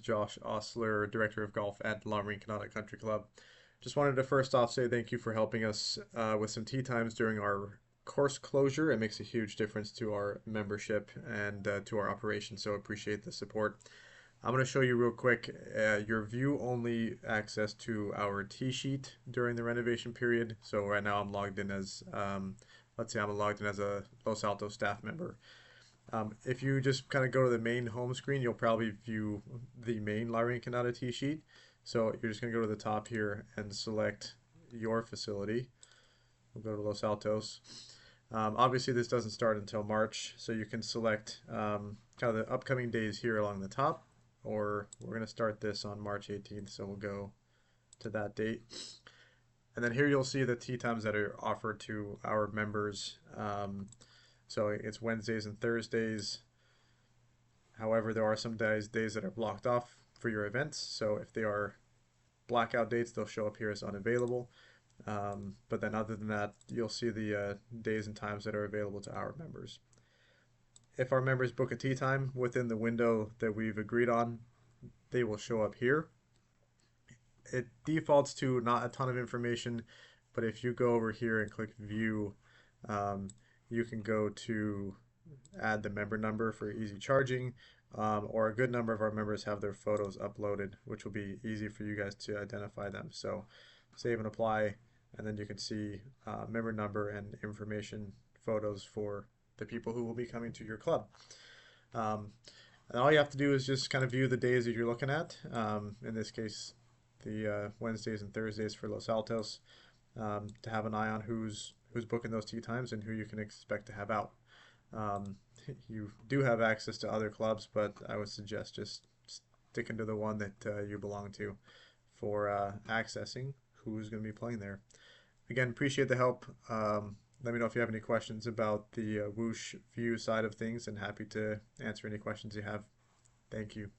Josh Osler, Director of Golf at La Rinconada Country Club. Just wanted to first off say thank you for helping us with some tee times during our course closure. It makes a huge difference to our membership and to our operation, so appreciate the support. I'm going to show you real quick your view only access to our tee sheet during the renovation period. So right now I'm logged in as, let's say I'm logged in as a Los Altos staff member. If you just kind of go to the main home screen, you'll probably view the main La Rinconada tee sheet. So you're just going to go to the top here and select your facility. We'll go to Los Altos. Obviously, this doesn't start until March, so you can select kind of the upcoming days here along the top, or we're going to start this on March 18th, so we'll go to that date. And then here you'll see the tee times that are offered to our members. So it's Wednesdays and Thursdays. However, there are some days that are blocked off for your events. So if they are blackout dates, they'll show up here as unavailable. But then other than that, you'll see the days and times that are available to our members. If our members book a tee time within the window that we've agreed on, they will show up here. It defaults to not a ton of information, but if you go over here and click view, you can go to add the member number for easy charging, or a good number of our members have their photos uploaded, which will be easy for you guys to identify them. So save and apply, and then you can see member number and information photos for the people who will be coming to your club. And all you have to do is just kind of view the days that you're looking at. In this case, the Wednesdays and Thursdays for Los Altos, to have an eye on who's booking those tee times and who you can expect to have out. You do have access to other clubs, but I would suggest just sticking to the one that you belong to for accessing who's going to be playing there. Again, appreciate the help. Let me know if you have any questions about the Whoosh view side of things, and happy to answer any questions you have. Thank you.